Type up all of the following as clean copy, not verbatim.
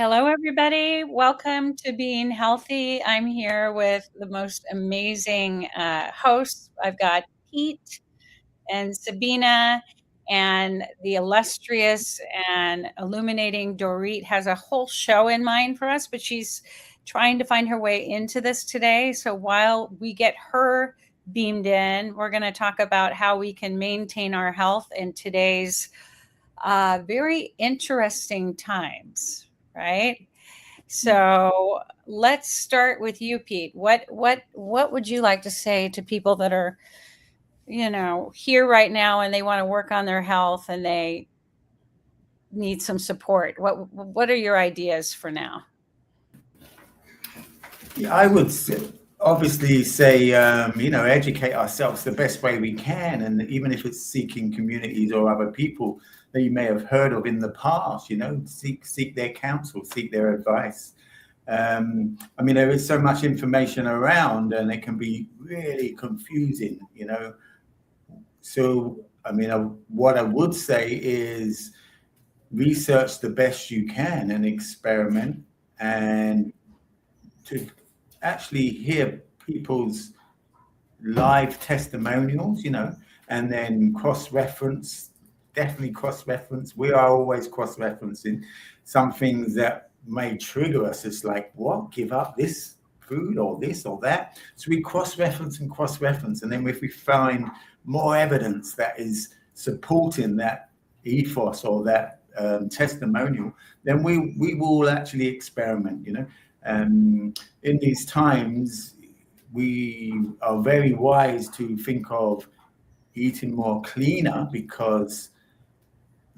Hello, everybody. Welcome to Being Healthy. I'm here with the most amazing hosts. I've got Pete and Sabina, and the illustrious and illuminating Doreet has a whole show in mind for us, but she's trying to find her way into this today. So while we get her beamed in, we're going to talk about how we can maintain our health in today's very interesting times, right? So let's start with you, Pete. What would you like to say to people that are, here right now and they want to work on their health and they need some support? What are your ideas for now? Yeah, I would obviously say, educate ourselves the best way we can. And even if it's seeking communities or other people that you may have heard of in the past, seek their counsel, seek their advice. There is so much information around and it can be really confusing, So, what I would say is research the best you can and experiment, and to actually hear people's live testimonials, and then definitely cross-reference. We are always cross-referencing some things that may trigger us. It's like, what? Give up this food or this or that? So we cross-reference. And then if we find more evidence that is supporting that ethos or that testimonial, then we will actually experiment, in these times, we are very wise to think of eating more cleaner, because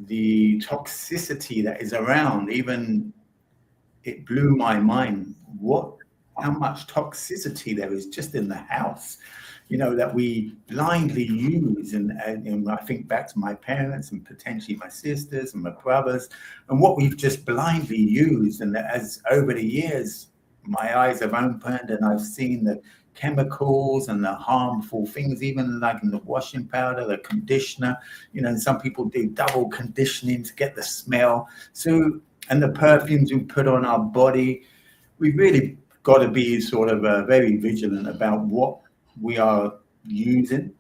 the toxicity that is around, even it blew my mind how much toxicity there is just in the house, that we blindly use. And I think back to my parents and potentially my sisters and my brothers, and what we've just blindly used. And as over the years, my eyes have opened and I've seen the chemicals and the harmful things, even like in the washing powder, the conditioner, and some people do double conditioning to get the smell. So, and the perfumes we put on our body, we really got to be sort of very vigilant about what we are using.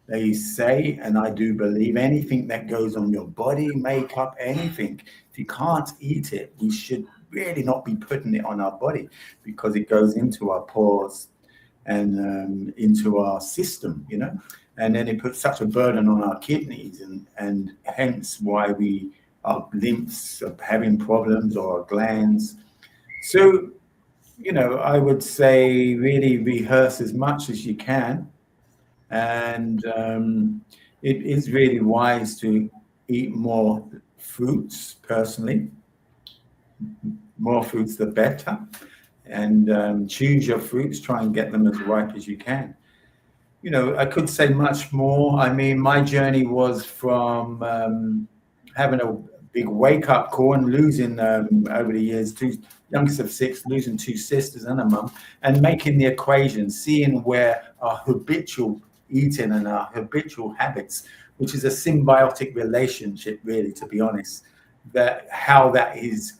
They say, and I do believe, anything that goes on your body, makeup, anything, if you can't eat it, we should really not be putting it on our body, because it goes into our pores and into our system, and then it puts such a burden on our kidneys, and hence why our lymphs are having problems, or our glands. So, I would say really rehearse as much as you can. And it is really wise to eat more fruits, personally. More fruits, the better. And choose your fruits, try and get them as ripe as you can. I could say much more. My journey was from having a big wake-up call and losing, over the years, two youngest of 6, losing 2 sisters and a mum, and making the equation, seeing where our habitual eating and our habitual habits, which is a symbiotic relationship, really, to be honest, how that is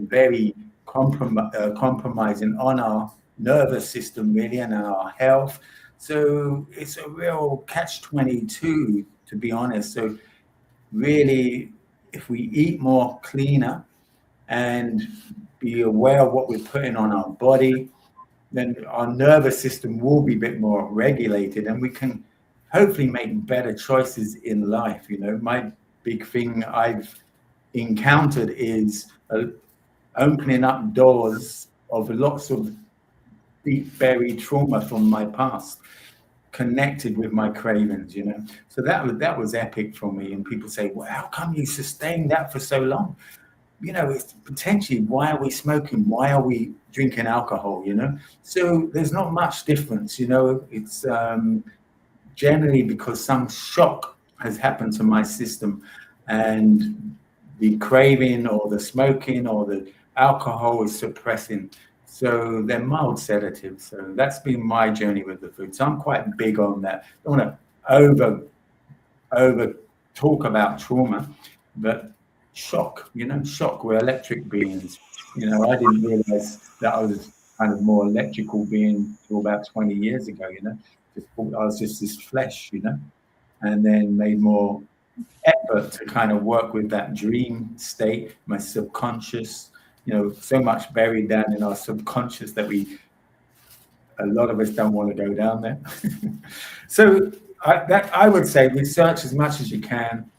very compromising on our nervous system, really, and our health. So it's a real catch-22, to be honest. So really, if we eat more cleaner and be aware of what we're putting on our body, then our nervous system will be a bit more regulated, and we can hopefully make better choices in life. My big thing I've encountered is opening up doors of lots of deep buried trauma from my past, connected with my cravings, So that was epic for me. And people say, well, how come you sustained that for so long? It's potentially, why are we smoking? Why are we drinking alcohol? So there's not much difference. It's generally because some shock has happened to my system, and the craving or the smoking or the alcohol is suppressing. So they're mild sedatives. So that's been my journey with the food. So I'm quite big on that. I don't want to over talk about trauma, but shock, shock. We're electric beings. I didn't realize that I was kind of more electrical being till about 20 years ago, just thought I was just this flesh, and then made more effort to kind of work with that dream state, my subconscious, so much buried down in our subconscious that a lot of us don't want to go down there. So I would say research as much as you can,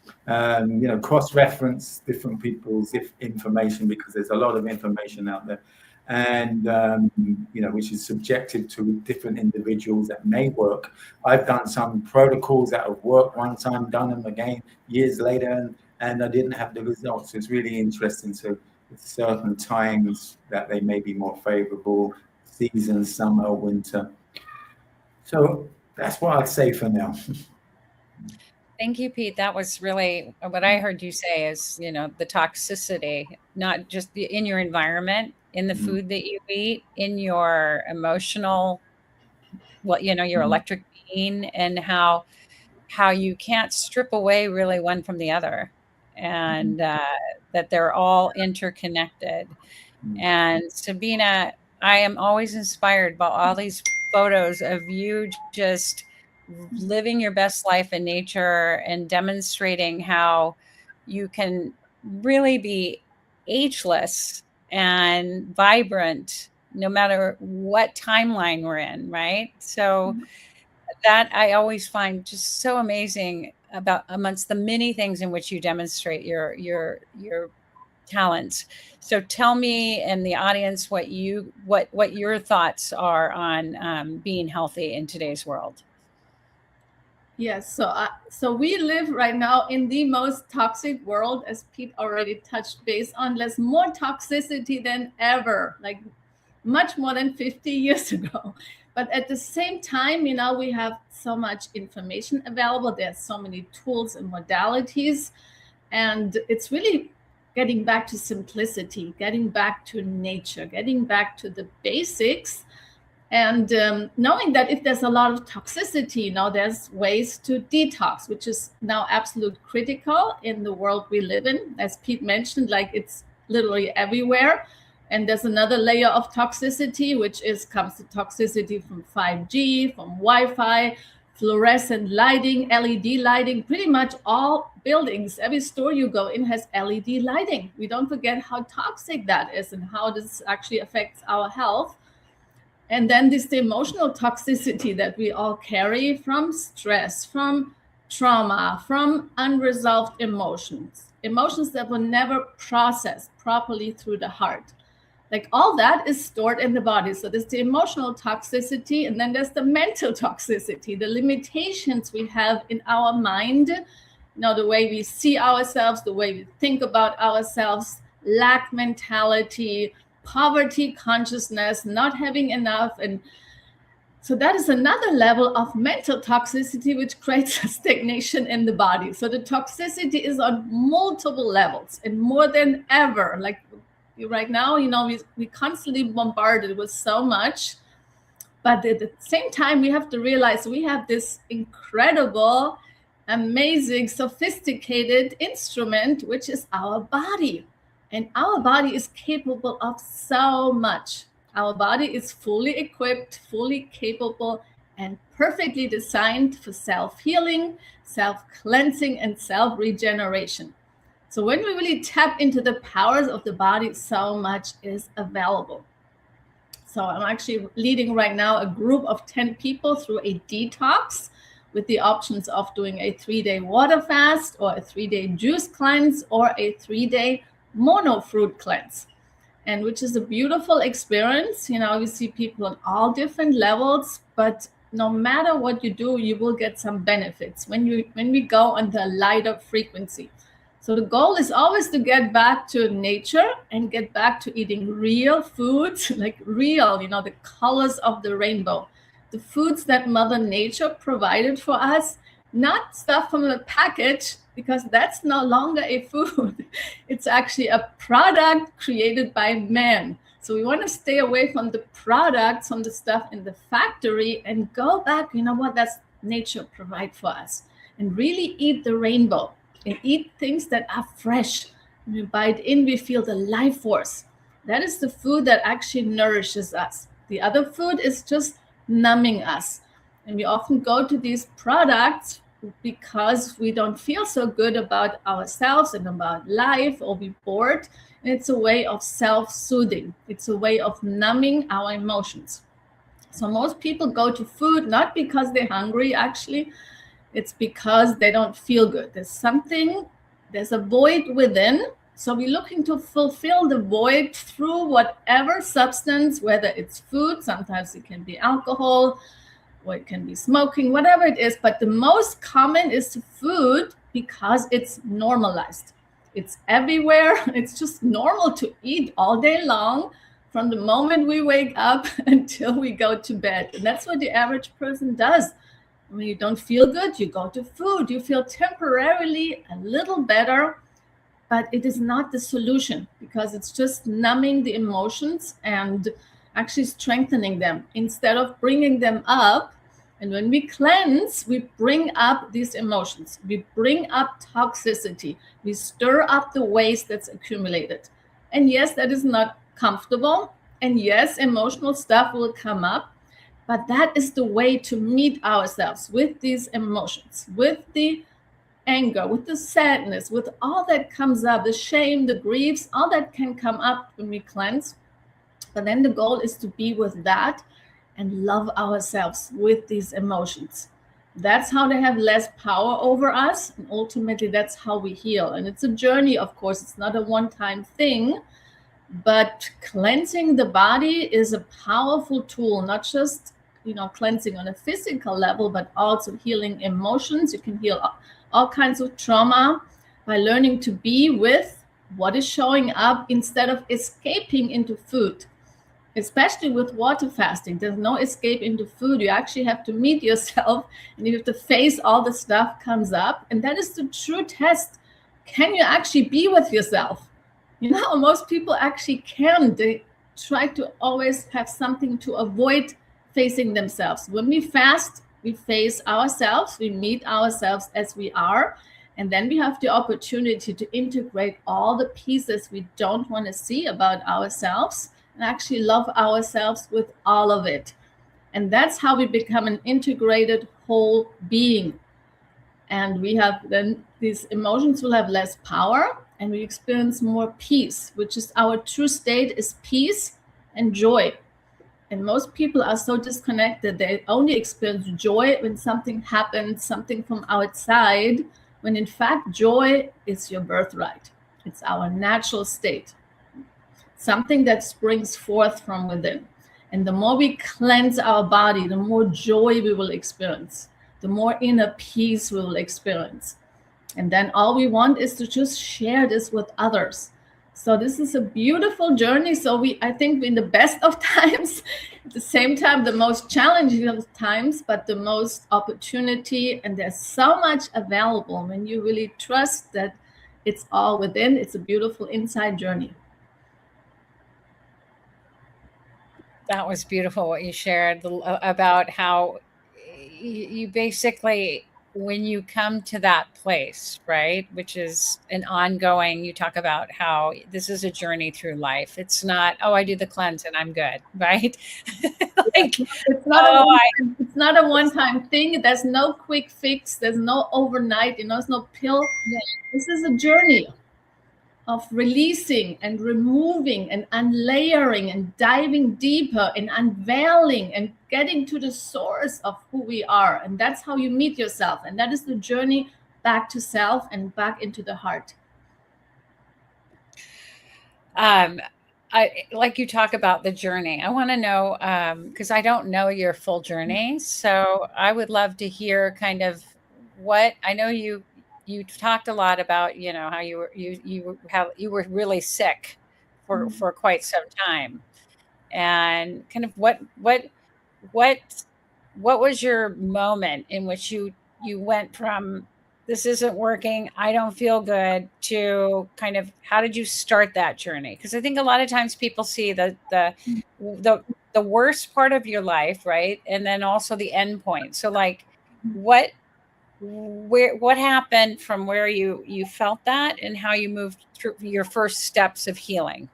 cross-reference different people's information, because there's a lot of information out there, and which is subjective to different individuals that may work. I've done some protocols that have worked one time, done them again years later, and I didn't have the results. It's really interesting. So certain times that they may be more favorable, seasons, summer, winter. So that's what I'd say for now. Thank you, Pete. That was really what I heard you say is, the toxicity, not just in your environment, in the food that you eat, in your emotional, your electric being, and how you can't strip away really one from the other, and that they're all interconnected. And Sabina, I am always inspired by all these photos of you just living your best life in nature and demonstrating how you can really be ageless and vibrant no matter what timeline we're in, right? So that I always find just so amazing about amongst the many things in which you demonstrate your talents. So tell me and the audience what your thoughts are on being healthy in today's world. Yes, so we live right now in the most toxic world, as Pete already touched base on. There's more toxicity than ever, like much more than 50 years ago. But at the same time, we have so much information available. There's so many tools and modalities, and it's really getting back to simplicity, getting back to nature, getting back to the basics. And knowing that if there's a lot of toxicity, now there's ways to detox, which is now absolute critical in the world we live in. As Pete mentioned, like it's literally everywhere. And there's another layer of toxicity, which comes to toxicity from 5G, from Wi-Fi, fluorescent lighting, LED lighting. Pretty much all buildings, every store you go in has LED lighting. We don't forget how toxic that is and how this actually affects our health. And then this the emotional toxicity that we all carry from stress, from trauma, from unresolved emotions that were never processed properly through the heart. Like all that is stored in the body. So there's the emotional toxicity, and then there's the mental toxicity, the limitations we have in our mind, the way we see ourselves, the way we think about ourselves, lack mentality, poverty consciousness, not having enough. And so that is another level of mental toxicity, which creates a stagnation in the body. So the toxicity is on multiple levels and more than ever. Like right now, we constantly bombarded with so much. But at the same time, we have to realize we have this incredible, amazing, sophisticated instrument, which is our body. And our body is capable of so much. Our body is fully equipped, fully capable, and perfectly designed for self-healing, self-cleansing, and self-regeneration. So when we really tap into the powers of the body, so much is available. So I'm actually leading right now a group of 10 people through a detox with the options of doing a 3-day water fast or a 3-day juice cleanse or a 3-day mono fruit cleanse, and which is a beautiful experience. We see people on all different levels, but no matter what you do, you will get some benefits when we go on the lighter frequency. So the goal is always to get back to nature and get back to eating real foods, like real, the colors of the rainbow, the foods that Mother Nature provided for us, not stuff from a package, because that's no longer a food. It's actually a product created by man. So we want to stay away from the products, from the stuff in the factory, and go back, what does nature provide for us? And really eat the rainbow and eat things that are fresh, When we bite in, we feel the life force. That is the food that actually nourishes us. The other food is just numbing us. And we often go to these products because we don't feel so good about ourselves and about life, or we're bored. And it's a way of self-soothing. It's a way of numbing our emotions. So most people go to food not because they're hungry, actually. It's because they don't feel good. There's a void within. So we're looking to fulfill the void through whatever substance, whether it's food, sometimes it can be alcohol, or it can be smoking, whatever it is. But the most common is food because it's normalized. It's everywhere. It's just normal to eat all day long from the moment we wake up until we go to bed. And that's what the average person does. When you don't feel good, you go to food. You feel temporarily a little better, but it is not the solution, because it's just numbing the emotions and actually strengthening them instead of bringing them up. And when we cleanse, we bring up these emotions. We bring up toxicity. We stir up the waste that's accumulated. And yes, that is not comfortable. And yes, emotional stuff will come up. But that is the way to meet ourselves with these emotions, with the anger, with the sadness, with all that comes up, the shame, the griefs, all that can come up when we cleanse. But then the goal is to be with that and love ourselves with these emotions. That's how they have less power over us. And ultimately, that's how we heal. And it's a journey, of course. It's not a one-time thing. But cleansing the body is a powerful tool, not just cleansing on a physical level, but also healing emotions. You can heal all kinds of trauma by learning to be with what is showing up instead of escaping into food. Especially with water fasting, there's no escape into food. You actually have to meet yourself, and you have to face all the stuff comes up. And that is the true test. Can you actually be with yourself? Most people actually can. They try to always have something to avoid facing themselves. When we fast, we face ourselves, we meet ourselves as we are, and then we have the opportunity to integrate all the pieces we don't want to see about ourselves and actually love ourselves with all of it. And that's how we become an integrated whole being. And we have then these emotions will have less power, and we experience more peace, which is our true state, is peace and joy. And most people are so disconnected. They only experience joy when something happens, something from outside, when in fact joy is your birthright. It's our natural state, something that springs forth from within. And the more we cleanse our body, the more joy we will experience, the more inner peace we will experience. And then all we want is to just share this with others. So this is a beautiful journey. So I think in the best of times, at the same time, the most challenging of times, but the most opportunity. And there's so much available when you really trust that it's all within. It's a beautiful inside journey. That was beautiful what you shared about how you basically, when you come to that place, right, which is an ongoing, you talk about how this is a journey through life. It's not, oh, I do the cleanse and I'm good, right? Like, it's not a one-time thing. There's no quick fix. There's no overnight, there's no pill. This is a journey of releasing and removing and unlayering and diving deeper and unveiling and getting to the source of who we are. And that's how you meet yourself. And that is the journey back to self and back into the heart. Like you talk about the journey. I want to know, because I don't know your full journey. So I would love to hear kind of what, I know you talked a lot about, how you were really sick for quite some time, and kind of what was your moment in which you went from this isn't working, I don't feel good, to kind of how did you start that journey? Because I think a lot of times people see the worst part of your life, right, and then also the end point. So like what what happened from where you felt that and how you moved through your first steps of healing?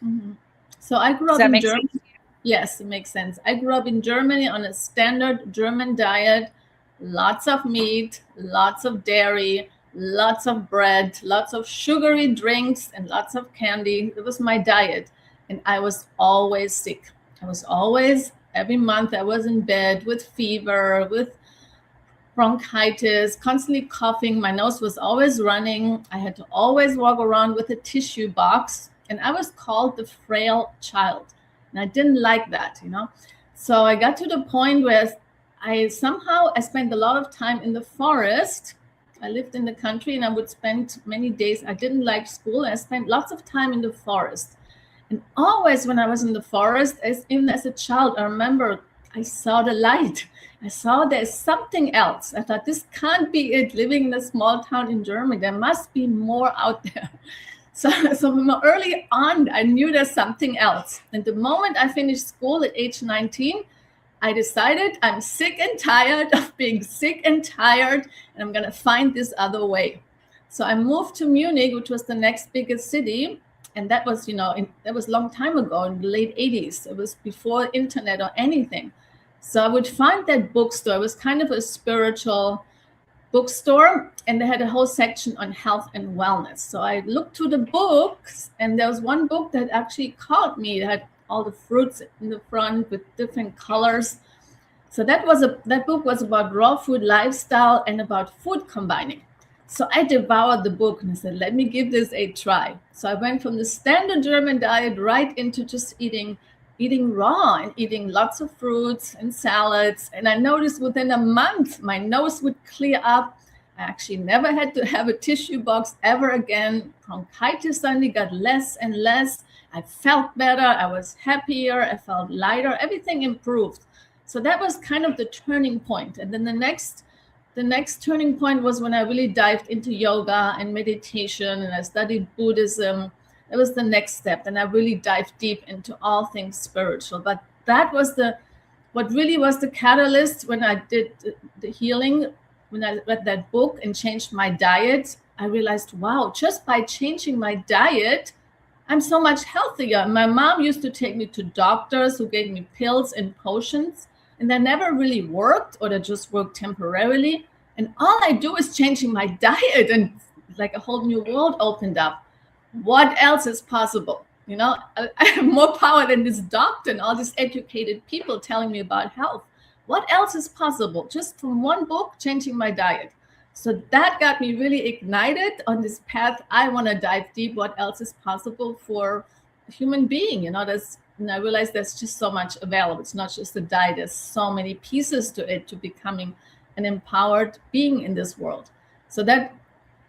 Mm-hmm. So I grew Does up that in make Germany. sense? Yes, it makes sense. I grew up in Germany on a standard German diet, lots of meat, lots of dairy, lots of bread, lots of sugary drinks, and lots of candy. It was my diet. And I was always sick. I was always, every month, I was in bed with fever, with bronchitis, constantly coughing. My nose was always running. I had to always walk around with a tissue box. And I was called the frail child. And I didn't like that, you know. So I got to the point where I spent a lot of time in the forest. I lived in the country and I would spend many days. I didn't like school. I spent lots of time in the forest. And always when I was in the forest, even as a child, I remember I saw the light. I saw there's something else. I thought, this can't be it, living in a small town in Germany. There must be more out there. So from early on, I knew there's something else. And the moment I finished school at age 19, I decided I'm sick and tired of being sick and tired, and I'm going to find this other way. So I moved to Munich, which was the next biggest city. And that was, that was a long time ago in the late 80s. It was before internet or anything. So I would find that bookstore. It was kind of a spiritual bookstore, and they had a whole section on health and wellness. So I looked to the books, and there was one book that actually caught me. It had all the fruits in the front with different colors. So that book was about raw food lifestyle and about food combining. So I devoured the book and I said, let me give this a try. So I went from the standard German diet right into just eating raw and eating lots of fruits and salads. And I noticed within a month, my nose would clear up. I actually never had to have a tissue box ever again. Bronchitis suddenly got less and less. I felt better. I was happier. I felt lighter. Everything improved. So that was kind of the turning point. And then the next turning point was when I really dived into yoga and meditation, and I studied Buddhism. That was the next step. And I really dived deep into all things spiritual. But that was what really was the catalyst when I did the healing. When I read that book and changed my diet, I realized, wow, just by changing my diet, I'm so much healthier. My mom used to take me to doctors who gave me pills and potions, and they never really worked, or they just worked temporarily. And all I do is changing my diet, and like a whole new world opened up. What else is possible? I have more power than this doctor and all these educated people telling me about health. What else is possible? Just from one book, changing my diet. So that got me really ignited on this path. I want to dive deep. What else is possible for a human being? And I realized there's just so much available. It's not just a diet. There's so many pieces to it, to becoming an empowered being in this world. So that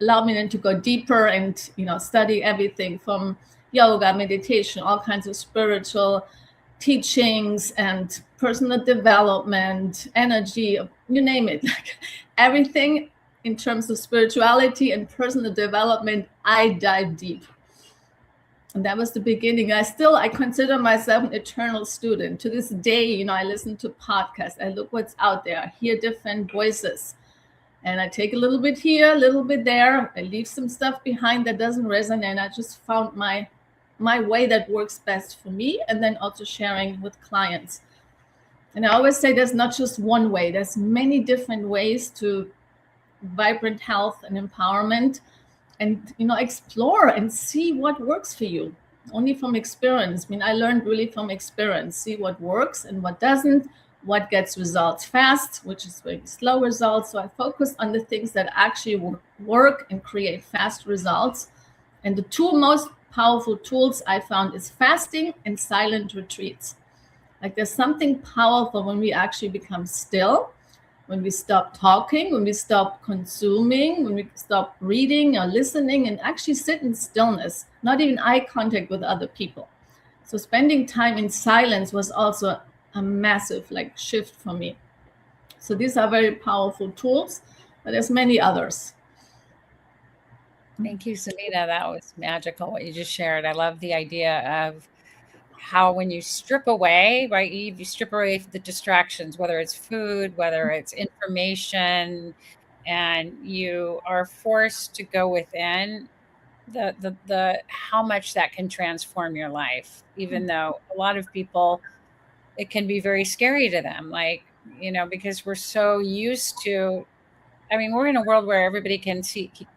allowed me then to go deeper and study everything from yoga, meditation, all kinds of spiritual teachings and personal development, energy, you name it. Like everything in terms of spirituality and personal development, I dive deep. And that was the beginning. I consider myself an eternal student. To this day, I listen to podcasts. I look what's out there. I hear different voices. And I take a little bit here, a little bit there. I leave some stuff behind that doesn't resonate. I just found my way that works best for me, and then also sharing with clients. And I always say there's not just one way. There's many different ways to vibrant health and empowerment, and explore and see what works for you. Only from experience. I learned really from experience. See what works and what doesn't, what gets results fast, which is very slow results. So I focus on the things that actually work and create fast results. And the two most powerful tools I found is fasting and silent retreats. Like there's something powerful when we actually become still, when we stop talking, when we stop consuming, when we stop reading or listening, and actually sit in stillness, not even eye contact with other people. So spending time in silence was also a massive shift for me. So these are very powerful tools, but there's many others. Thank you, Sabina. That was magical what you just shared. I love the idea of how when you strip away, right, you strip away the distractions, whether it's food, whether it's information, and you are forced to go within, the how much that can transform your life, even though a lot of people, it can be very scary to them, like, because we're so used to, I mean, we're in a world where everybody can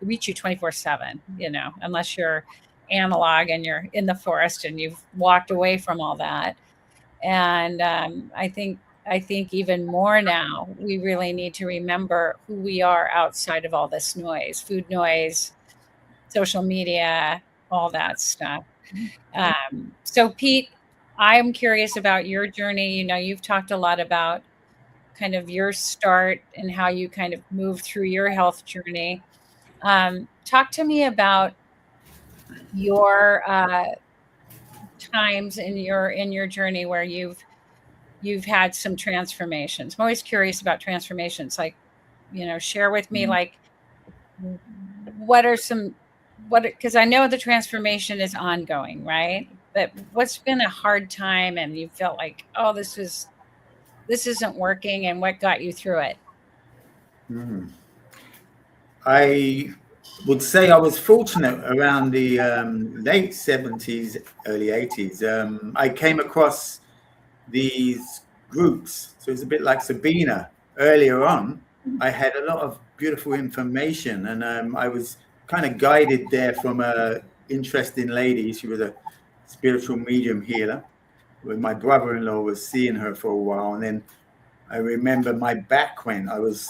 reach you 24/7, unless you're analog and you're in the forest and you've walked away from all that. And I think even more now, we really need to remember who we are outside of all this noise, food noise, social media, all that stuff. So Pete, I'm curious about your journey. You've talked a lot about kind of your start and how you kind of moved through your health journey. Talk to me about your times in your journey where you've had some transformations. I'm always curious about transformations. Like, share with me, like, what are some, because I know the transformation is ongoing, right? But what's been a hard time and you felt like, oh, this isn't working, and what got you through it? I would say I was fortunate around the late 70s, early 80s. I came across these groups. So it's a bit like Sabina. Earlier on, I had a lot of beautiful information, and I was kind of guided there from a interesting lady. She was a spiritual medium healer. When my brother-in-law was seeing her for a while, and then I remember my back went. I was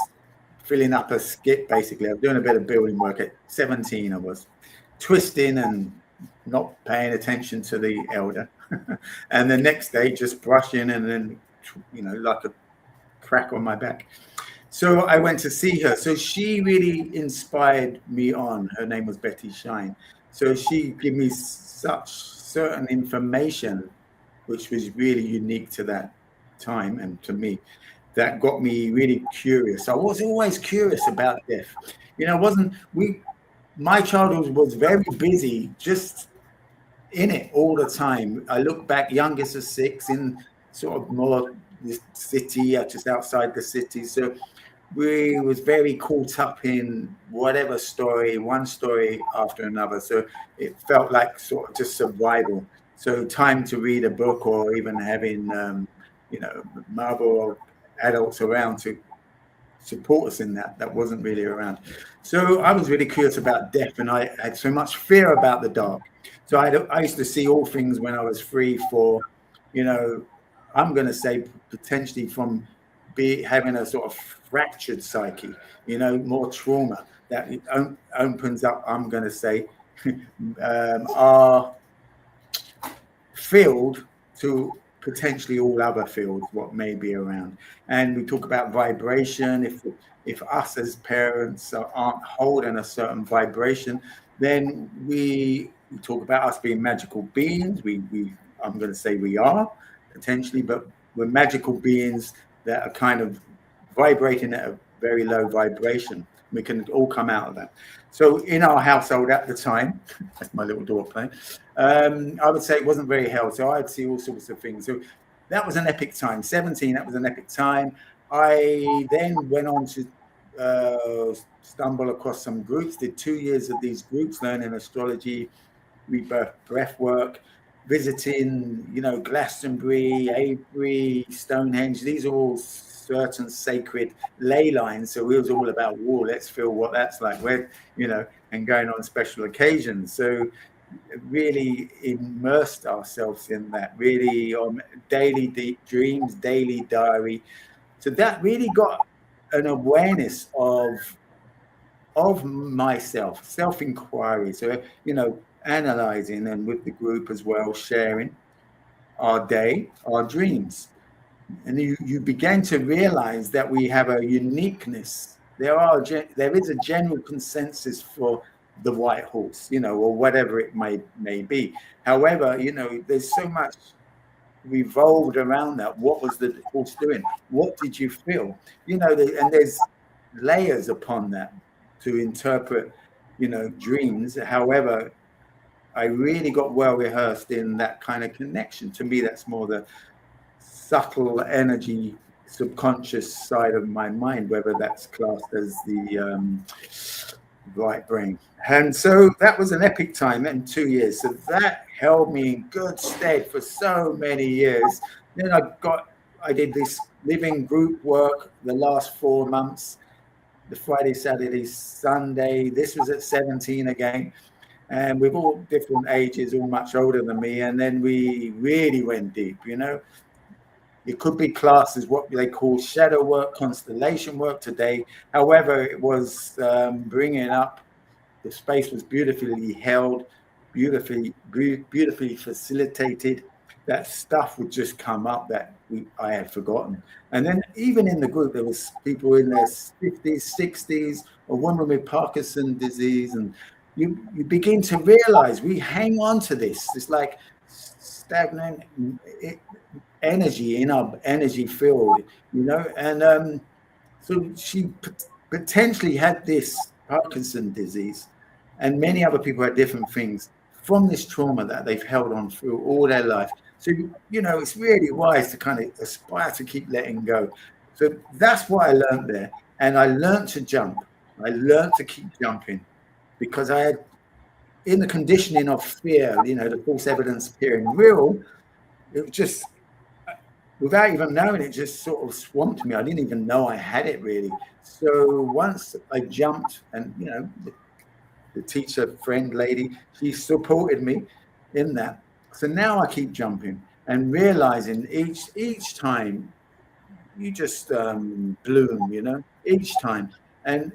filling up a skip, basically. I was doing a bit of building work at 17. I was twisting and not paying attention to the elder. And the next day, just brushing and then, like a crack on my back. So I went to see her. So she really inspired me on. Her name was Betty Shine. So she gave me such certain information, which was really unique to that time and to me, that got me really curious. I was always curious about death. My childhood was very busy, just in it all the time. I look back, youngest of six, in sort of more the city, just outside the city. So we was very caught up in whatever story, one story after another. So it felt like sort of just survival. So time to read a book or even having, mother or adults around to support us in that wasn't really around. So I was really curious about death, and I had so much fear about the dark. So I used to see all things when I was 3, 4, I'm going to say potentially from having a sort of fractured psyche, more trauma that it opens up, I'm going to say, our field to potentially all other fields, what may be around. And we talk about vibration. If us as parents aren't holding a certain vibration, then we talk about us being magical beings. I'm going to say we are potentially, but we're magical beings that are kind of vibrating at a very low vibration. We can all come out of that. So in our household at the time, that's my little door playing, I would say it wasn't very healthy. So I'd see all sorts of things. So that was an epic time. 17, that was an epic time. I then went on to stumble across some groups, did 2 years of these groups, learning astrology, rebirth, breath work, visiting, Glastonbury, Avebury, Stonehenge. These are all certain sacred ley lines. So it was all about, whoa, let's feel what that's like, and going on special occasions. So really immersed ourselves in that, really on daily deep dreams, daily diary. So that really got an awareness of myself, self-inquiry. So, analyzing, and with the group as well, sharing our day, our dreams. And you begin to realize that we have a uniqueness. There is a general consensus for the white horse, or whatever it may be. However, there's so much revolved around that. What was the horse doing? What did you feel? And there's layers upon that to interpret, dreams. However, I really got well rehearsed in that kind of connection. To me, that's more the subtle energy subconscious side of my mind, whether that's classed as the right brain. And so that was an epic time in 2 years. So that held me in good stead for so many years. Then I did this living group work the last 4 months, the Friday, Saturday, Sunday. This was at 17 again. And we're all different ages, all much older than me. And then we really went deep, you know. It could be classed as what they call shadow work, constellation work today. However, it was bringing up, the space was beautifully held, beautifully facilitated. That stuff would just come up that I had forgotten. And then even in the group, there was people in their 50s, 60s, a woman with Parkinson's disease. And you begin to realize we hang on to this. It's like stagnant energy in our energy field, you know. And so she potentially had this Parkinson's disease, and many other people had different things from this trauma that they've held on through all their life. So, you know, it's really wise to kind of aspire to keep letting go. So that's what I learned there. And I learned to jump. I learned to keep jumping because I had, in the conditioning of fear, you know, the false evidence appearing real, it was just, without even knowing it, just sort of swamped me. I didn't even know I had it really. So once I jumped, and you know, the teacher friend lady, she supported me in that. So now I keep jumping and realizing each time you just bloom, you know, each time. And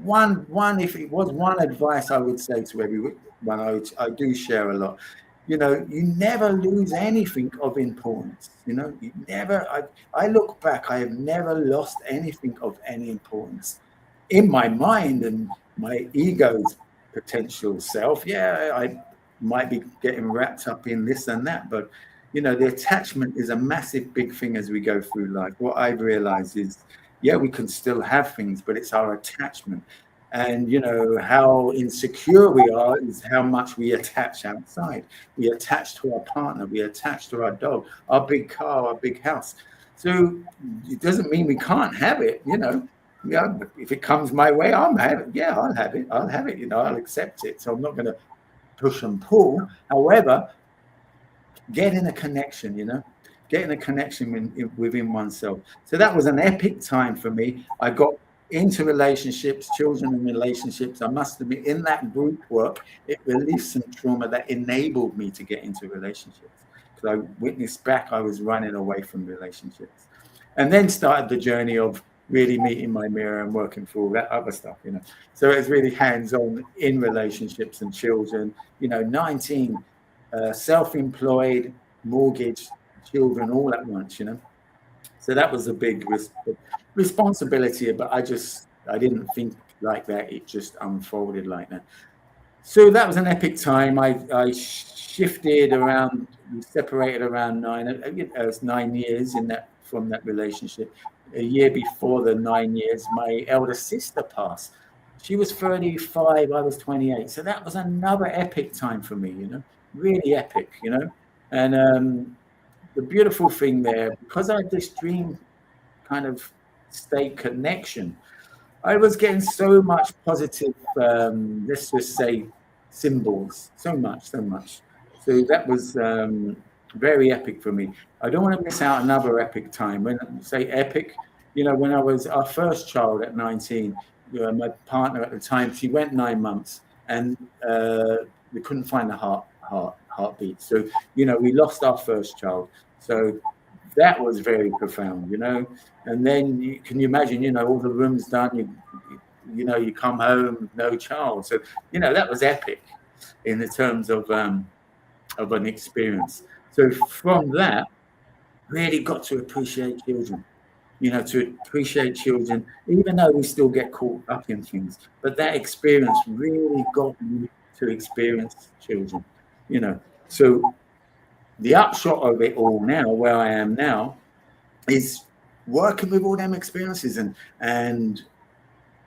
one if it was one advice I would say to everyone, I do share a lot. You know, you never lose anything of importance. You know, you never. I look back, I have never lost anything of any importance in my mind and my ego's potential self. Yeah, I might be getting wrapped up in this and that, but you know, the attachment is a massive big thing as we go through life. What I've realized is, yeah, we can still have things, but it's our attachment. And you know how insecure we are is how much we attach outside. We attach to our partner, we attach to our dog, our big car, our big house. So it doesn't mean we can't have it, you know. Yeah, if it comes my way, I'll have it. Yeah, I'll have it. I'll have it. You know, I'll accept it. So I'm not going to push and pull. However, getting a connection, you know, getting a connection within oneself. So that was an epic time for me. I got into relationships, children and relationships. I must admit, in that group work, it released some trauma that enabled me to get into relationships. Because I witnessed back, I was running away from relationships. And then started the journey of really meeting my mirror and working for all that other stuff, you know. So it's really hands-on in relationships and children, you know, 19, self-employed, mortgage, children, all at once, you know. So that was a big responsibility, but I didn't think like that. It just unfolded like that. So that was an epic time. I shifted around, we separated around 9 years from that relationship. A year before the 9 years, my elder sister passed. She was 35, I was 28. So that was another epic time for me, you know, really epic, you know. And the beautiful thing there, because I had this dream kind of state connection, I was getting so much positive, let's just say, symbols, so much. So that was very epic for me. I don't want to miss out another epic time. When I say epic, you know, when I was our first child at 19, my partner at the time, she went 9 months, and we couldn't find the heartbeat. So, you know, we lost our first child. So that was very profound, you know. And then can you imagine, you know, all the rooms done, you know, you come home, no child. So, you know, that was epic in the terms of an experience. So from that, really got to appreciate children, you know, to appreciate children, even though we still get caught up in things. But that experience really got me to experience children, you know. So the upshot of it all now, where I am now, is working with all them experiences. And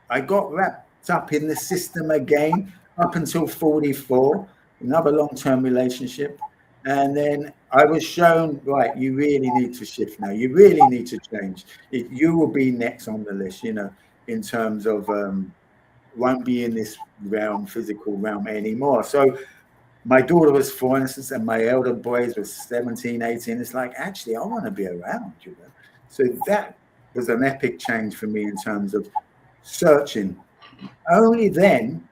I got wrapped up in the system again up until 44, another long-term relationship. And then I was shown, right, you really need to shift now. You really need to change. You will be next on the list, in terms of won't be in this realm, physical realm anymore. So my daughter was 4, instance, and my elder boys were 17, 18. It's like, actually, I want to be around, So that was an epic change for me in terms of searching. Only then,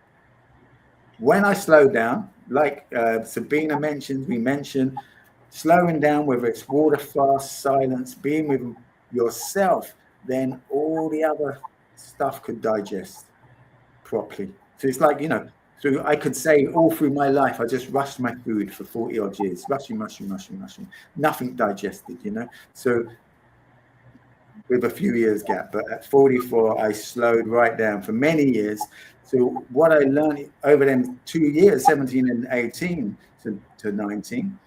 when I slowed down, like Sabina mentioned, we mentioned slowing down, whether it's water fast, silence, being with yourself, then all the other stuff could digest properly. So it's like, so I could say all through my life, I just rushed my food for 40 odd years, rushing, nothing digested, So with a few years gap, but at 44, I slowed right down for many years. So what I learned over them 2 years, 17 and 18 to 19,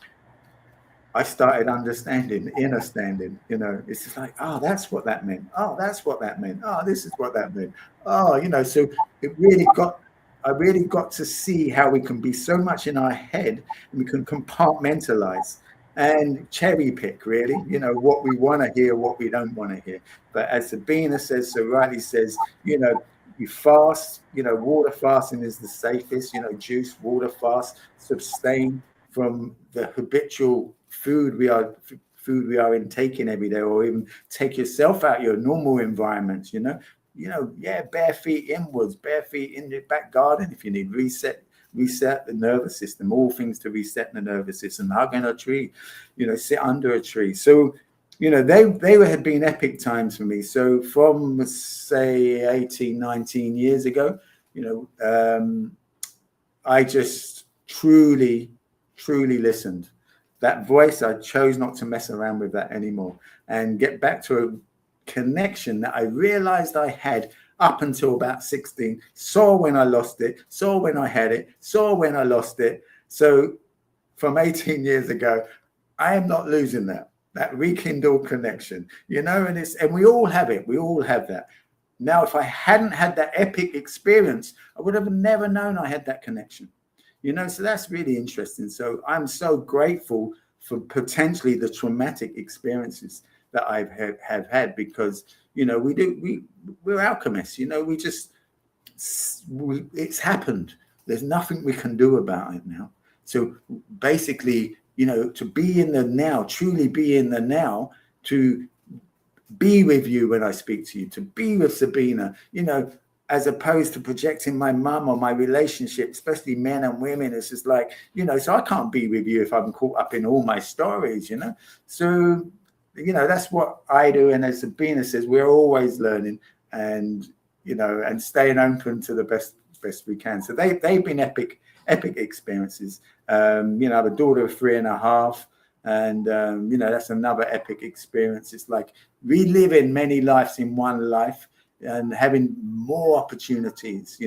I started understanding, understanding, it's just like, oh, that's what that meant. Oh, that's what that meant. Oh, this is what that meant. Oh, so I really got to see how we can be so much in our head and we can compartmentalize and cherry pick, really, what we want to hear, what we don't want to hear. But as Sabina says, so rightly says, you fast, water fasting is the safest, juice, water fast, sustain from the habitual food we are intaking every day, or even take yourself out your normal environments, bare feet inwards, bare feet in the back garden if you need, reset the nervous system, all things to reset the nervous system, hugging a tree, sit under a tree. So they had been epic times for me. So from say 18, 19 years ago, I just truly listened. That voice, I chose not to mess around with that anymore and get back to a connection that I realized I had up until about 16. Saw when I lost it, saw when I had it, saw when I lost it. So from 18 years ago, I am not losing that rekindled connection, and we all have it. We all have that. Now, if I hadn't had that epic experience, I would have never known I had that connection. So that's really interesting. So I'm so grateful for potentially the traumatic experiences that I've have had, because we're alchemists. It's happened. There's nothing we can do about it now. So basically, to be in the now, truly be in the now, to be with you when I speak to you, to be with Sabina, as opposed to projecting my mum or my relationship, especially men and women. It's just like, so I can't be with you if I'm caught up in all my stories, So, that's what I do. And as Sabina says, we're always learning and, and staying open to the best we can. So they've been epic experiences. I have a daughter of 3.5. And, that's another epic experience. It's like reliving many lives in one life and having more opportunities,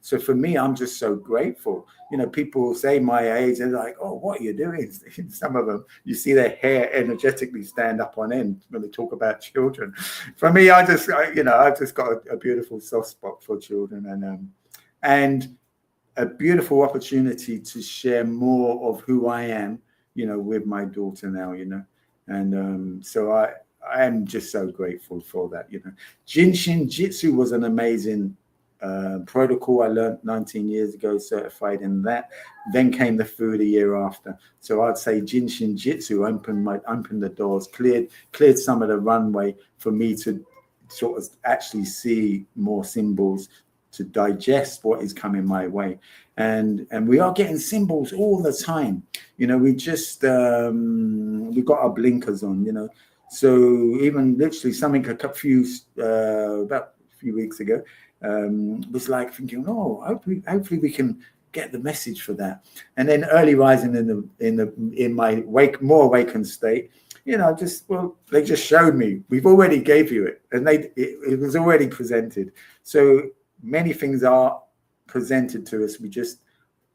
So for me, I'm just so grateful. People say my age, they're like, oh, what are you doing? Some of them, you see their hair energetically stand up on end when they talk about children. For me, I've just got a beautiful soft spot for children and a beautiful opportunity to share more of who I am, with my daughter now, and so I am just so grateful for that. Jinshin Jitsu was an amazing protocol I learned 19 years ago, certified in that. Then came the food a year after. So I'd say Jinshin Jitsu opened the doors, cleared some of the runway for me to sort of actually see more symbols, to digest what is coming my way. And we are getting symbols all the time. We just we got our blinkers on, so even literally something about a few weeks ago was like thinking, oh, hopefully we can get the message for that. And then early rising in my more awakened state, they just showed me, we've already gave you it, and it was already presented. So many things are presented to us, we just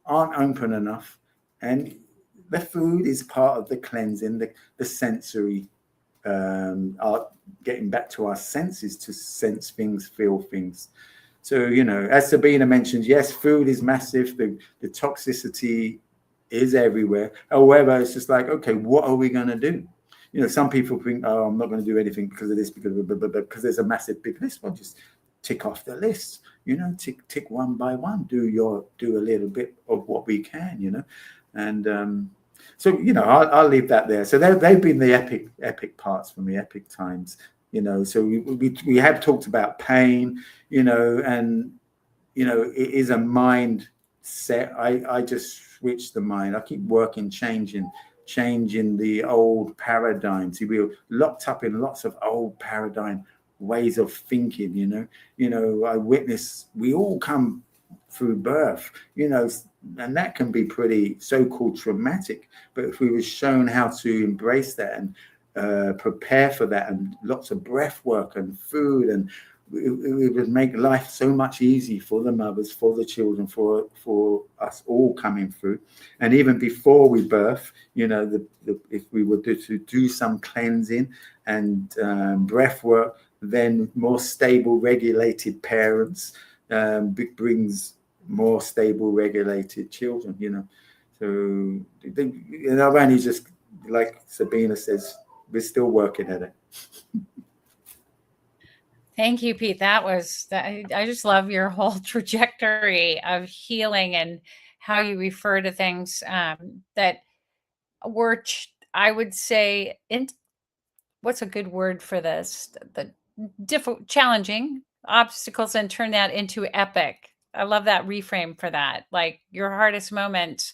aren't open enough. And the food is part of the cleansing, the sensory, are getting back to our senses to sense things, feel things. So, as Sabina mentioned, yes, food is massive. The toxicity is everywhere. However, it's just like, okay, what are we going to do? You know, some people think, oh, I'm not going to do anything because of this, because there's a massive big list. Well, just tick off the list, you know, tick one by one, do a little bit of what we can, you know. And so, you know, I'll leave that there. So they've been the epic parts for me, epic times, you know. So we have talked about pain, you know, and you know, it is a mindset. I just switch the mind. I keep working, changing the old paradigms. We were locked up in lots of old paradigm ways of thinking, you know. You know, I witness we all come through birth, you know, and that can be pretty so-called traumatic. But if we were shown how to embrace that and prepare for that, and lots of breath work and food, and it would make life so much easier for the mothers, for the children, for us all coming through. And even before we birth, you know, if we were to do some cleansing and breath work, then more stable, regulated parents brings more stable, regulated children, you know. So, you know, I've only just, like Sabina says, we're still working at it. Thank you, Pete. I just love your whole trajectory of healing and how you refer to things that were, I would say, what's a good word for this? The challenging obstacles, and turn that into epic. I love that reframe for that. Like your hardest moment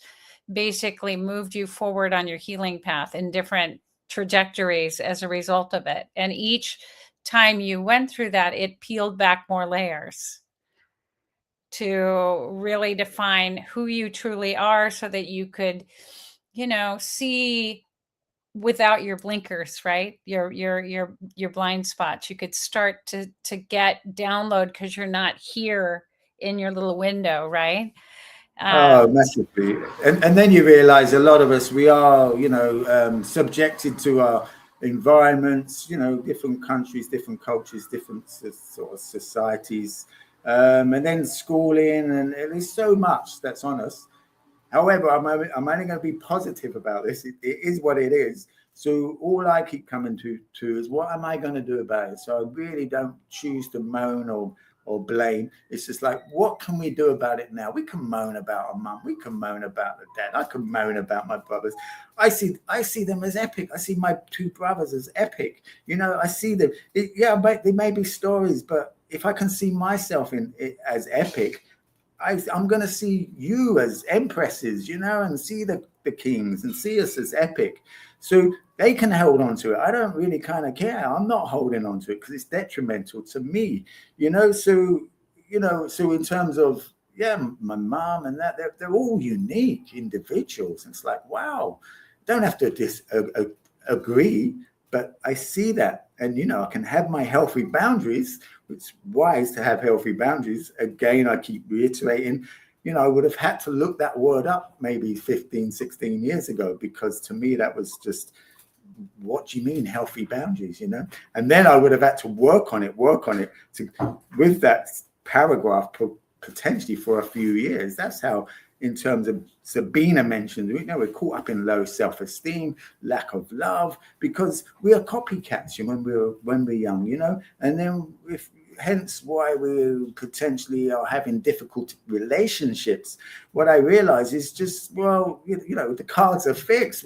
basically moved you forward on your healing path in different trajectories as a result of it. And each time you went through that, it peeled back more layers to really define who you truly are so that you could, you know, see without your blinkers, right? Your blind spots. You could start to get download because you're not here in your little window, right? Oh, massively. And then you realize a lot of us, we are, you know, subjected to our environments, you know, different countries, different cultures, different sort of societies, and then schooling, and there's so much that's on us. However, I'm only going to be positive about this. It is what it is. So all I keep coming to is, what am I going to do about it? So I really don't choose to moan or blame. It's just like, what can we do about it now? We can moan about our mum. We can moan about the dad. I can moan about my brothers. I see them as epic. I see my two brothers as epic. You know, I see them. But they may be stories, but if I can see myself in it as epic, I'm going to see you as empresses, you know, and see the kings and see us as epic. So they can hold on to it. I don't really kind of care. I'm not holding on to it because it's detrimental to me, you know. So, you know, so in terms of, yeah, my mom and that, they're all unique individuals. And it's like, wow, don't have to agree, but I see that. And, you know, I can have my healthy boundaries. It's wise to have healthy boundaries. Again, I keep reiterating, you know, I would have had to look that word up maybe 15, 16 years ago, because to me, that was just, what do you mean healthy boundaries, you know? And then I would have had to work on it with that paragraph potentially for a few years. That's how, in terms of Sabina mentioned, you know, we're caught up in low self-esteem, lack of love, because we are copycats when we're young, you know. And then hence why we potentially are having difficult relationships. What I realize is just, well, you know, the cards are fixed.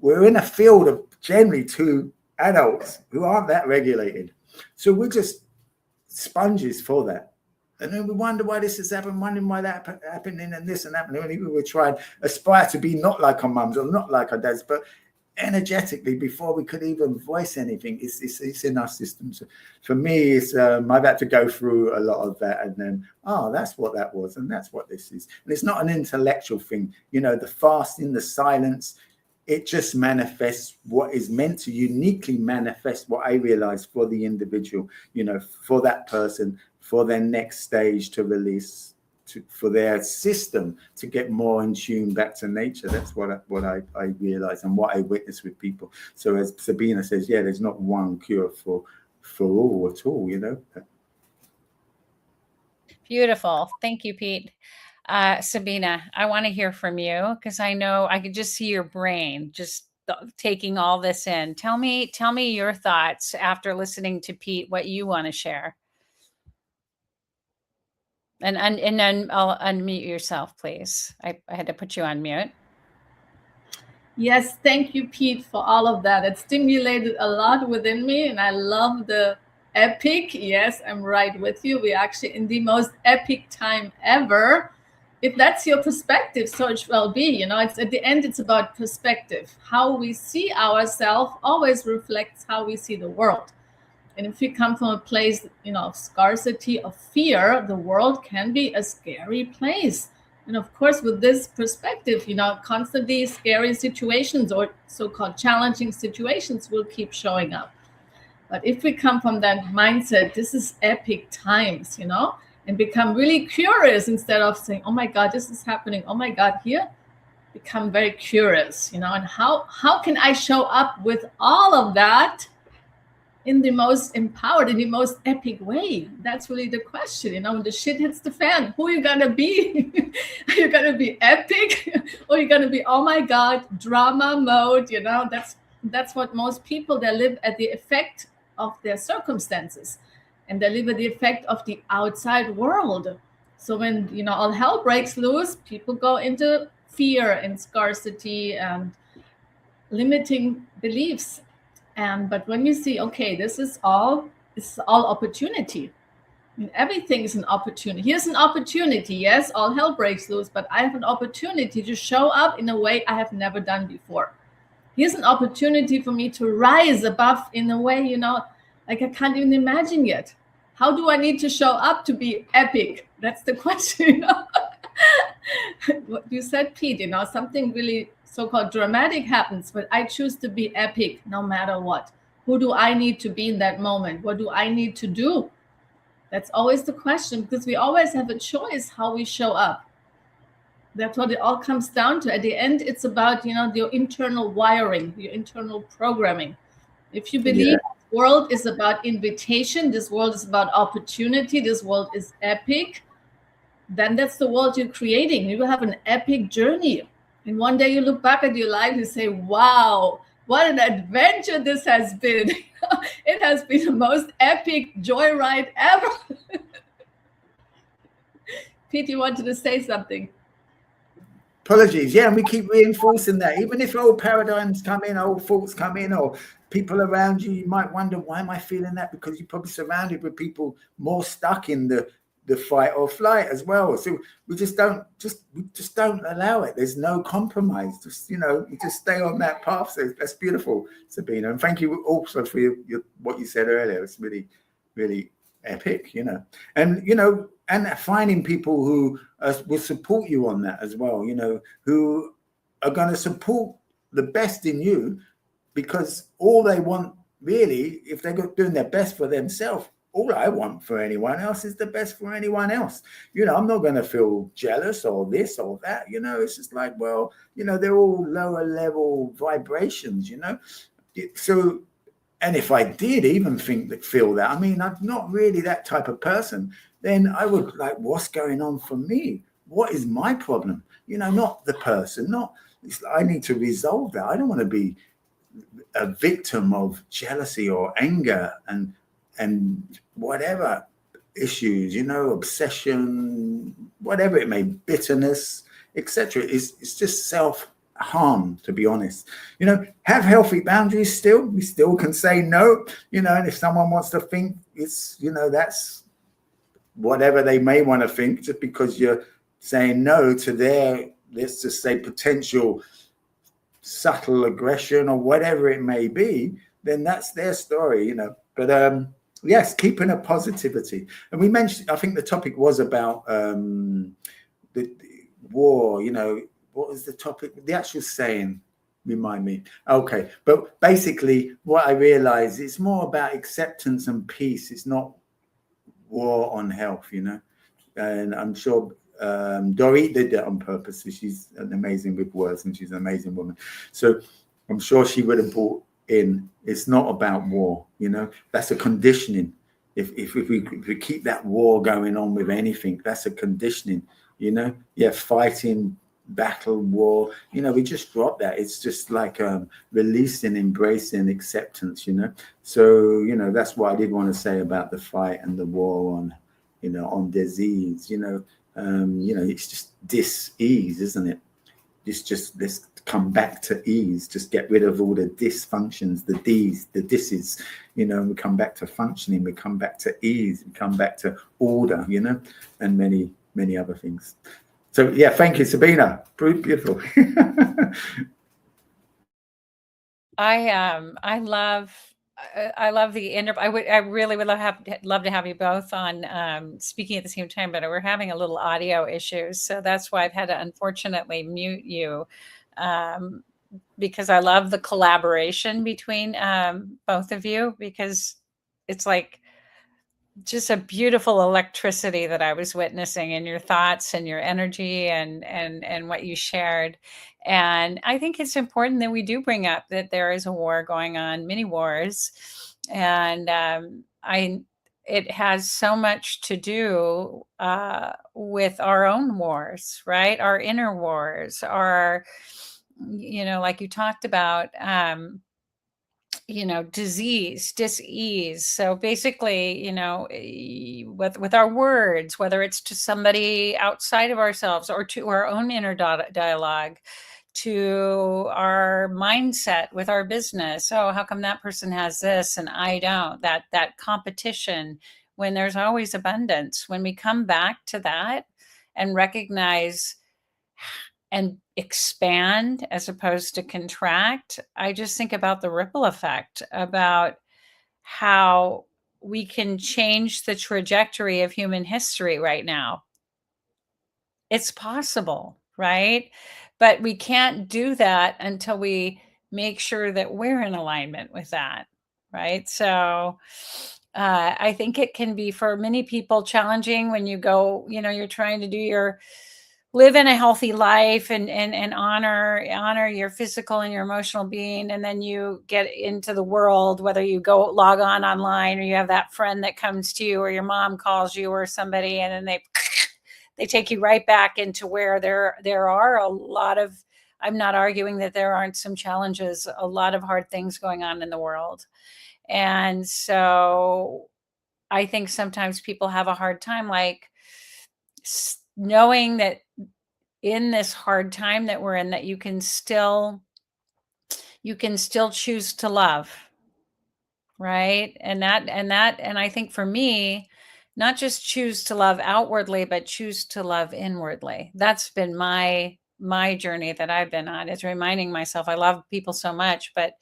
We're in a field of generally two adults who aren't that regulated, so we're just sponges for that. And then we wonder why this has happened, wondering why that happening, and this and that. And we were trying aspire to be not like our mums or not like our dads, but energetically, before we could even voice anything, it's in our system. So for me, it's I've had to go through a lot of that, and then, oh, that's what that was, and that's what this is. And it's not an intellectual thing, you know. The fasting, the silence, it just manifests what is meant to uniquely manifest what I realize for the individual, you know, for that person, for their next stage to release, for their system to get more in tune back to nature. That's what I realize and what I witness with people. So as Sabina says, yeah, there's not one cure for all at all, you know. Beautiful. Thank you, Pete. Sabina, I want to hear from you because I know I could just see your brain just taking all this in. Tell me your thoughts after listening to Pete, what you want to share. And then I'll unmute yourself, please. I had to put you on mute. Yes, thank you, Pete, for all of that. It stimulated a lot within me, and I love the epic. Yes, I'm right with you. We're actually in the most epic time ever. If that's your perspective, so it will be. You know, it's at the end, it's about perspective. How we see ourselves always reflects how we see the world. And if we come from a place, you know, of scarcity, of fear, the world can be a scary place. And of course, with this perspective, you know, constantly scary situations or so-called challenging situations will keep showing up. But if we come from that mindset, this is epic times, you know, and become really curious instead of saying, oh my God, this is happening. Oh my God, here, become very curious, you know, and how can I show up with all of that in the most empowered, in the most epic way? That's really the question. You know, when the shit hits the fan, who are you gonna be? Are you gonna be epic, or are you gonna be, oh my God, drama mode? You know, that's what most people, they live at the effect of their circumstances, and they live at the effect of the outside world. So when, you know, all hell breaks loose, people go into fear and scarcity and limiting beliefs. And but when you see, okay, this is all opportunity. I mean, everything is an opportunity. Here's an opportunity. Yes, all hell breaks loose, but I have an opportunity to show up in a way I have never done before. Here's an opportunity for me to rise above in a way, you know, like I can't even imagine yet. How do I need to show up to be epic? That's the question, you know. What you said, Pete, you know, something really so-called dramatic happens, but I choose to be epic no matter what. Who do I need to be in that moment? What do I need to do? That's always the question, because we always have a choice how we show up. That's what it all comes down to. At the end, it's about, you know, your internal wiring, your internal programming. If you believe this world is about invitation, this world is about opportunity, this world is epic, then that's the world you're creating. You will have an epic journey. And one day you look back at your life and say, wow, what an adventure this has been. It has been the most epic joyride ever. Pete, you wanted to say something? Apologies. Yeah, and we keep reinforcing that. Even if old paradigms come in, old thoughts come in, or people around you, you might wonder, why am I feeling that? Because you're probably surrounded with people more stuck in the fight or flight as well. So we just don't allow it. There's no compromise. Just, you know, you just stay on that path. So that's beautiful, Sabina. And thank you also for your what you said earlier. It's really, really epic, you know. And, you know, and finding people who will support you on that as well, you know, who are going to support the best in you, because all they want really, if they're doing their best for themselves, all I want for anyone else is the best for anyone else. You know, I'm not going to feel jealous or this or that, you know. It's just like, well, you know, they're all lower level vibrations, you know. So, and if I did even feel that, I mean, I'm not really that type of person, then I would like, what's going on for me? What is my problem? You know, not the person, I need to resolve that. I don't want to be a victim of jealousy or anger and whatever issues, you know, obsession, whatever it may be, bitterness, etc. It's just self-harm, to be honest. You know, have healthy boundaries still. We still can say no, you know, and if someone wants to think it's, you know, that's whatever they may want to think, just because you're saying no to their, let's just say, potential subtle aggression or whatever it may be, then that's their story, you know. But yes, keeping a positivity. And we mentioned, I think the topic was about the war, you know. What was the topic? The actual saying, remind me. Okay, but basically what I realized, it's more about acceptance and peace. It's not war on health, you know. And I'm sure Doreet did that on purpose. She's an amazing with words, and she's an amazing woman. So I'm sure she would have brought in, it's not about war, you know. That's a conditioning. If we keep that war going on with anything, that's a conditioning Fighting, battle, war, we just drop that. It's just like releasing, embracing, acceptance, so that's what I did want to say about the fight and the war on on disease. It's just dis-ease, isn't it? It's just, let's come back to ease, just get rid of all the dysfunctions, the D's, the disses, and we come back to functioning, we come back to ease, we come back to order, and many, many other things. So yeah, thank you, Sabina. Beautiful. I love the I really would love to have you both on speaking at the same time, but we're having a little audio issues, so that's why I've had to unfortunately mute you, because I love the collaboration between both of you, because it's like just a beautiful electricity that I was witnessing in your thoughts and your energy and what you shared. And I think it's important that we do bring up that there is a war going on, many wars, and it has so much to do with our own wars, right? Our inner wars, like you talked about. Disease, dis-ease. So basically, with our words, whether it's to somebody outside of ourselves or to our own inner dialogue, to our mindset with our business. Oh, how come that person has this and I don't? That competition, when there's always abundance. When we come back to that and recognize and expand as opposed to contract, I just think about the ripple effect, about how we can change the trajectory of human history right now. It's possible, right? But we can't do that until we make sure that we're in alignment with that, right? So I think it can be, for many people, challenging when you go, you're trying to live in a healthy life and honor your physical and your emotional being, and then you get into the world, whether you go log on online or you have that friend that comes to you or your mom calls you or somebody, and then they take you right back into where there are a lot of, I'm not arguing that there aren't some challenges, a lot of hard things going on in the world. And so I think sometimes people have a hard time, like, knowing that in this hard time that we're in, that you can still choose to love, right? And I think for me, not just choose to love outwardly, but choose to love inwardly. That's been my journey that I've been on, is reminding myself I love people so much, but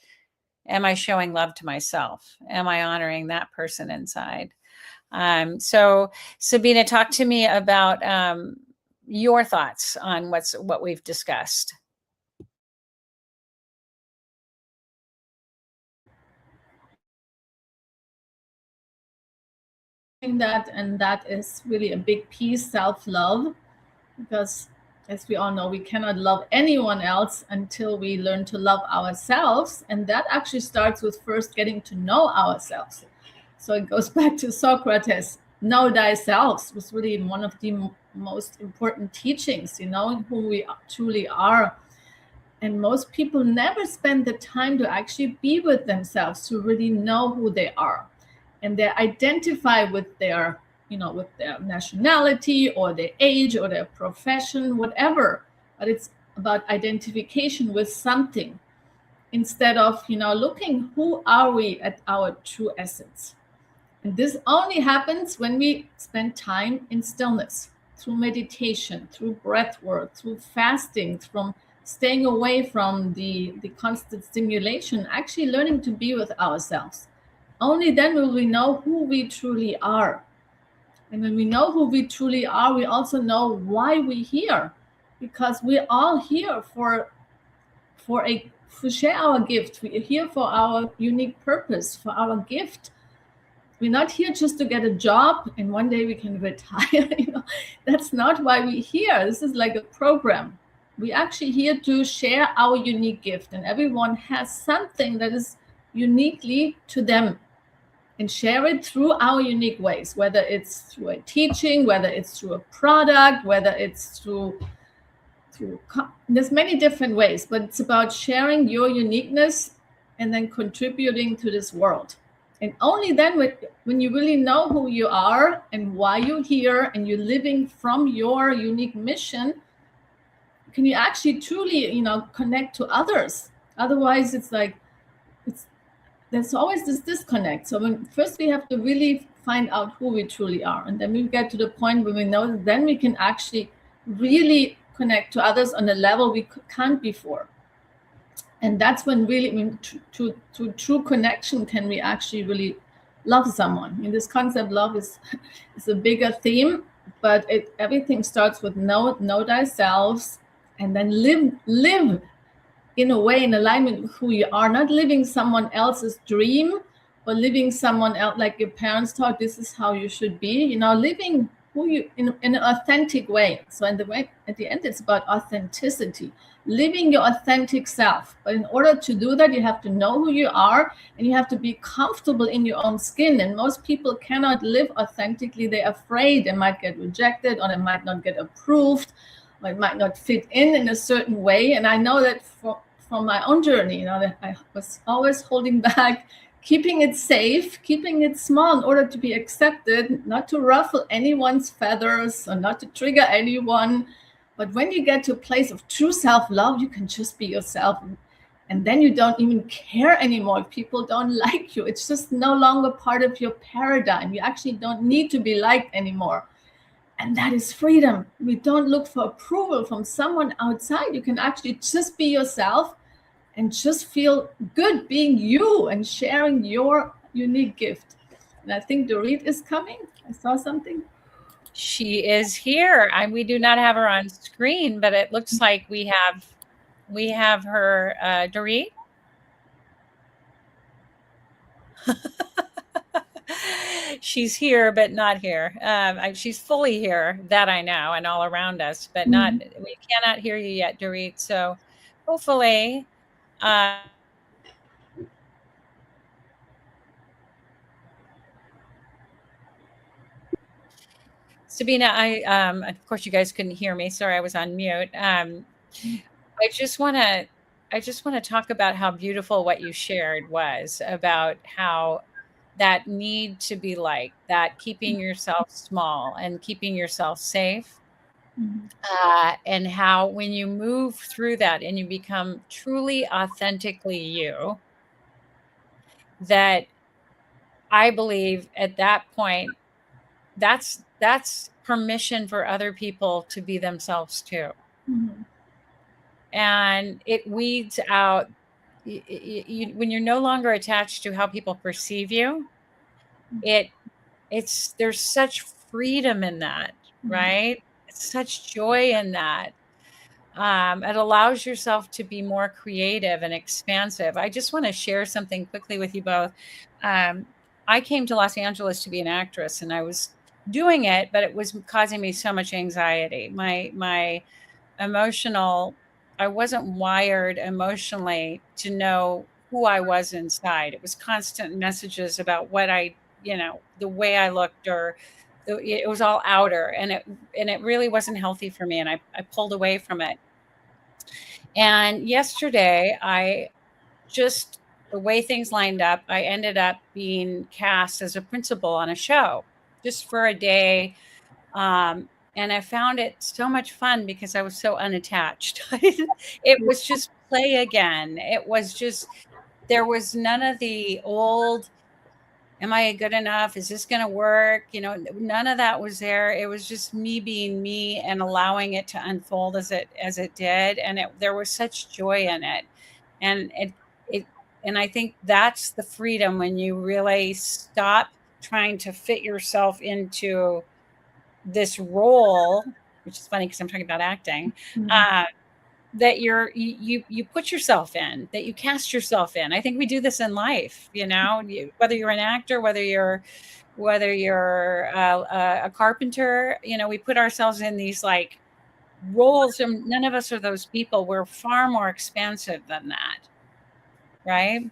am I showing love to myself? Am I honoring that person inside? So Sabina, talk to me about your thoughts on what we've discussed. That is really a big piece, self-love, because as we all know, we cannot love anyone else until we learn to love ourselves, and that actually starts with first getting to know ourselves. So it goes back to Socrates. Know thyself was really one of the most important teachings, knowing who we truly are. And most people never spend the time to actually be with themselves, to really know who they are. And they identify with their, with their nationality or their age or their profession, whatever. But it's about identification with something, instead of, looking who are we at our true essence. And this only happens when we spend time in stillness, through meditation, through breath work, through fasting, from staying away from the constant stimulation, actually learning to be with ourselves. Only then will we know who we truly are. And when we know who we truly are, we also know why we're here. Because we're all here to share our gift. We're here for our unique purpose, for our gift. We're not here just to get a job and one day we can retire. That's not why we're here. This is like a program. We're actually here to share our unique gift, and everyone has something that is uniquely to them. and share it through our unique ways, whether it's through a teaching, whether it's through a product, whether it's through there's many different ways, but it's about sharing your uniqueness and then contributing to this world. And only then, when you really know who you are and why you're here, and you're living from your unique mission, can you actually truly, connect to others. Otherwise, it's like there's always this disconnect. So first we have to really find out who we truly are, and then we get to the point where we know that then we can actually really connect to others on a level we can't before. And that's when really, to true connection, can we actually really love someone. In this concept, love is a bigger theme, but everything starts with know thyself, and then live in a way in alignment with who you are, not living someone else's dream or living someone else like your parents taught this is how you should be, living who you in an authentic way. So in the way, at the end, it's about authenticity, living your authentic self. But in order to do that, you have to know who you are, and you have to be comfortable in your own skin. And most people cannot live authentically. They're afraid they might get rejected, or they might not get approved, or it might not fit in a certain way. And I know that from my own journey, that I was always holding back, keeping it safe, keeping it small in order to be accepted, not to ruffle anyone's feathers or not to trigger anyone. But when you get to a place of true self-love, you can just be yourself. And then you don't even care anymore if people don't like you. It's just no longer part of your paradigm. You actually don't need to be liked anymore. And that is freedom. We don't look for approval from someone outside. You can actually just be yourself and just feel good being you and sharing your unique gift. And I think Doreet is coming. I saw something. She is here. We do not have her on screen, but it looks like we have her. Doreet? She's here, but not here. She's fully here, that I know, and all around us, but not. We cannot hear you yet, Doreet. So hopefully, Sabina, of course you guys couldn't hear me. Sorry, I was on mute. I just want to talk about how beautiful what you shared was, about how that need to be liked, that keeping yourself small and keeping yourself safe. And how when you move through that and you become truly authentically you, that I believe at that point, that's permission for other people to be themselves too. And it weeds out, when you're no longer attached to how people perceive you, there's such freedom in that, right? It's such joy in that. It allows yourself to be more creative and expansive. I just want to share something quickly with you both. I came to Los Angeles to be an actress, and I was doing it, but it was causing me so much anxiety. My emotional, I wasn't wired emotionally to know who I was inside. It was constant messages about what the way I looked, or it was all outer, and it really wasn't healthy for me. And I pulled away from it. And yesterday, the way things lined up, I ended up being cast as a principal on a show just for a day. And I found it so much fun because I was so unattached. It was just play again. It was just, there was none of the old, am I good enough? Is this going to work? None of that was there. It was just me being me and allowing it to unfold as it did. And there was such joy in it. And and I think that's the freedom, when you really stop trying to fit yourself into this role, which is funny because I'm talking about acting, that you put yourself in, that you cast yourself in. I think we do this in life, whether you're an actor, whether you're a carpenter, we put ourselves in these like roles, and none of us are those people. We're far more expansive than that, right?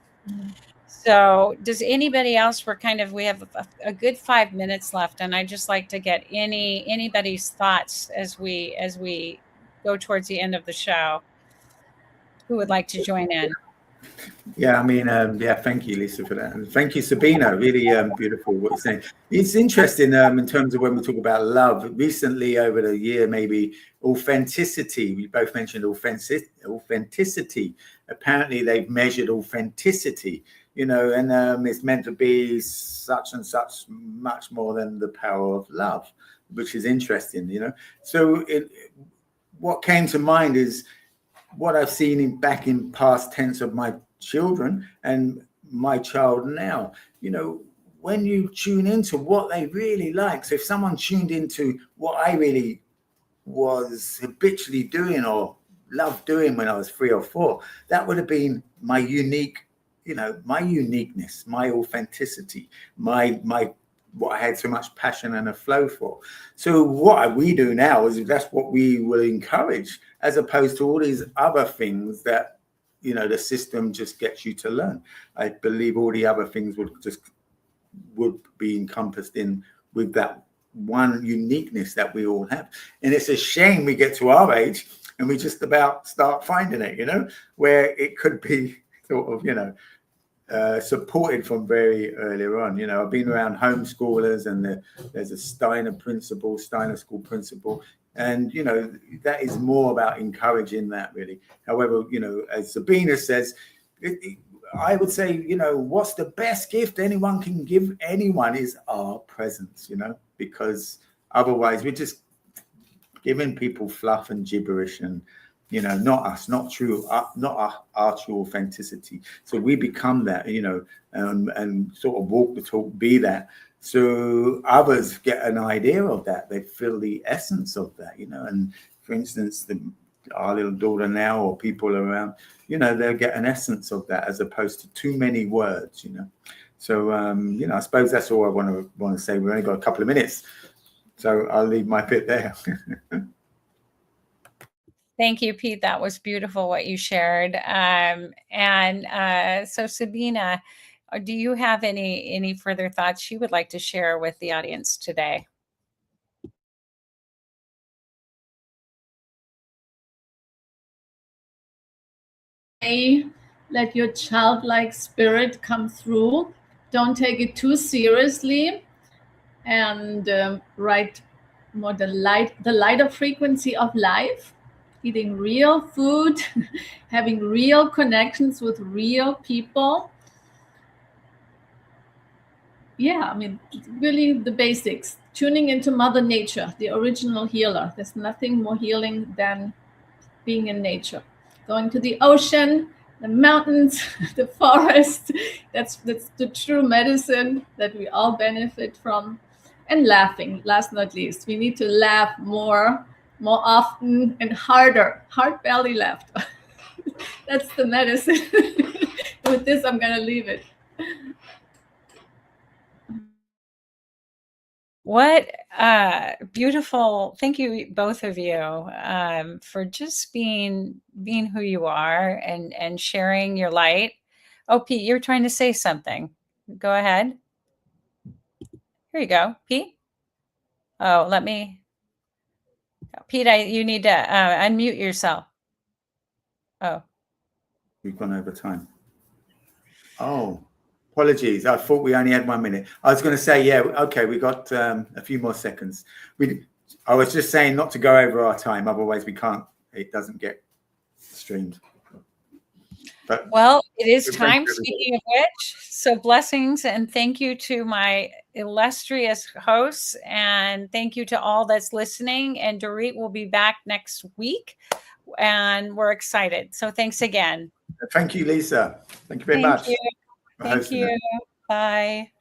So does anybody else, we have a good 5 minutes left, and I'd just like to get anybody's thoughts as we go towards the end of the show. Who would like to join in? Yeah, I mean, thank you, Lisa, for that. And thank you, Sabina. Really beautiful what you're saying. It's interesting in terms of when we talk about love. Recently, over the year, maybe authenticity. We both mentioned authenticity. Apparently, they've measured authenticity, and it's meant to be such and such much more than the power of love, which is interesting, So what came to mind is what I've seen back in past tense of my children and my child now. When you tune into what they really like. So if someone tuned into what I really was habitually doing or loved doing when I was 3 or 4, that would have been my unique, my uniqueness, my authenticity, my what I had so much passion and a flow for. So what we do now is that's what we will encourage, as opposed to all these other things that, the system just gets you to learn. I believe all the other things would be encompassed in with that one uniqueness that we all have. And it's a shame we get to our age and we just about start finding it, where it could be sort of, supported from very earlier on. I've been around homeschoolers, and there's a Steiner school principle, and that is more about encouraging that, really. However, as Sabina says, I would say, what's the best gift anyone can give anyone is our presence, because otherwise we're just giving people fluff and gibberish and not us, not true, not our true authenticity. So we become that, and sort of walk the talk, be that. So others get an idea of that. They feel the essence of that, And for instance, our little daughter now, or people around, they'll get an essence of that as opposed to too many words, So I suppose that's all I want to say. We've only got a couple of minutes, so I'll leave my bit there. Thank you, Pete. That was beautiful what you shared. So Sabina, do you have any further thoughts you would like to share with the audience today? Let your childlike spirit come through. Don't take it too seriously, and write more the lighter frequency of life, eating real food, having real connections with real people. Yeah, I mean, really the basics. Tuning into Mother Nature, the original healer. There's nothing more healing than being in nature. Going to the ocean, the mountains, the forest. That's the true medicine that we all benefit from. And laughing, last not least. We need to laugh more often and harder. Heart belly laughter. That's the medicine. With this, I'm going to leave it. What beautiful, thank you, both of you, for just being who you are and sharing your light. Oh, Pete, you're trying to say something. Go ahead. Here you go, Pete. Oh, Pete, you need to unmute yourself. Oh. We've gone over time. Oh, apologies. I thought we only had 1 minute. I was going to say, yeah, okay, we got a few more seconds. I was just saying not to go over our time, otherwise it doesn't get streamed. But well, it is time, speaking of which. So blessings and thank you to my illustrious hosts, and thank you to all that's listening. And Doreet will be back next week, and we're excited. So thanks again. Thank you, Lisa. Thank you very much. Thank you. Bye.